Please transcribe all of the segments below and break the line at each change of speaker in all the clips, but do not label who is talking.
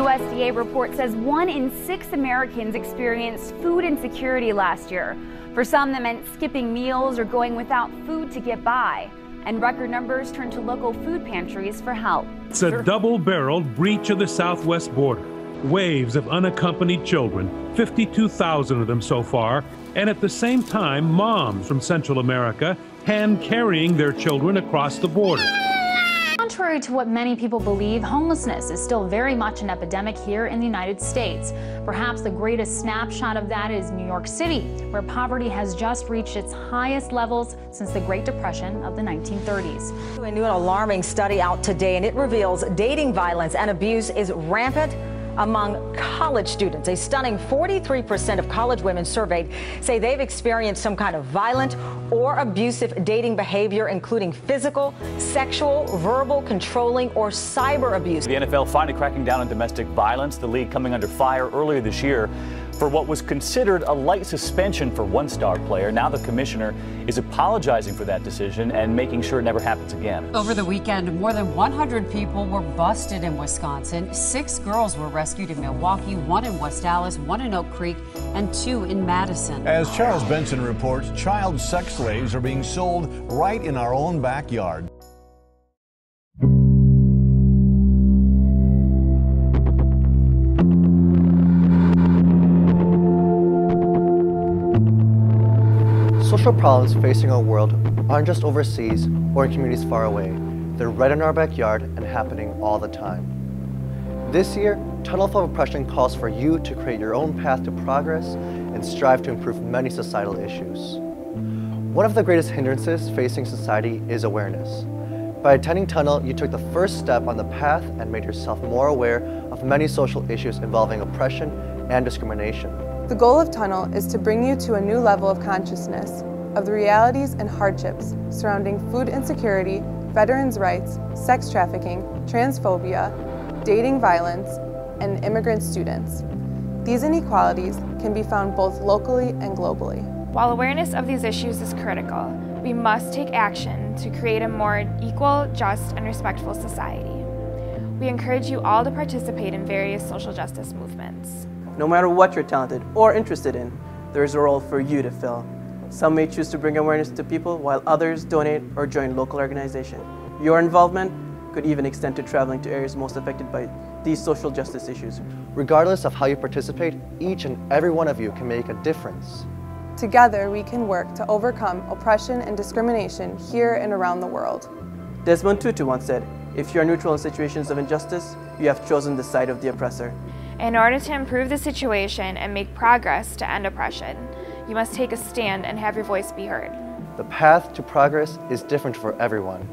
USDA report says 1 in 6 Americans experienced food insecurity last year. For some, that meant skipping meals or going without food to get by. And record numbers turned to local food pantries for help.
It's a double-barreled breach of the southwest border. Waves of unaccompanied children, 52,000 of them so far, and at the same time, moms from Central America hand-carrying their children across the border.
Contrary to what many people believe, homelessness is still very much an epidemic here in the United States. Perhaps the greatest snapshot of that is New York City, where poverty has just reached its highest levels since the Great Depression of the 1930s.
A new and alarming study out today, and it reveals dating violence and abuse is rampant among college students. A stunning 43% of college women surveyed say they've experienced some kind of violent or abusive dating behavior, including physical, sexual, verbal, controlling, or cyber abuse.
The NFL finally cracking down on domestic violence, the league coming under fire earlier this year for what was considered a light suspension for one star player. Now the commissioner is apologizing for that decision and making sure it never happens again.
Over the weekend, more than 100 people were busted in Wisconsin. 6 girls were rescued in Milwaukee, 1 in West Allis, 1 in Oak Creek, and 2 in Madison.
As Charles Benson reports, child sex slaves are being sold right in our own backyard.
Social problems facing our world aren't just overseas or in communities far away. They're right in our backyard and happening all the time. This year, Tunnel of Oppression calls for you to create your own path to progress and strive to improve many societal issues. One of the greatest hindrances facing society is awareness. By attending Tunnel, you took the first step on the path and made yourself more aware of many social issues involving oppression and discrimination.
The goal of Tunnel is to bring you to a new level of consciousness of the realities and hardships surrounding food insecurity, veterans' rights, sex trafficking, transphobia, dating violence, and immigrant students. These inequalities can be found both locally and globally.
While awareness of these issues is critical, we must take action to create a more equal, just, and respectful society. We encourage you all to participate in various social justice movements.
No matter what you're talented or interested in, there is a role for you to fill. Some may choose to bring awareness to people, while others donate or join local organizations. Your involvement could even extend to traveling to areas most affected by these social justice issues.
Regardless of how you participate, each and every one of you can make a difference.
Together, we can work to overcome oppression and discrimination here and around the world.
Desmond Tutu once said, "If you are neutral in situations of injustice, you have chosen the side of the oppressor."
In order to improve the situation and make progress to end oppression, you must take a stand and have your voice be heard.
The path to progress is different for everyone.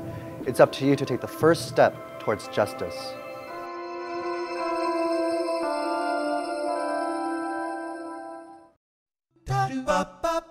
It's up to you to take the first step towards justice.
Da-do-ba-ba.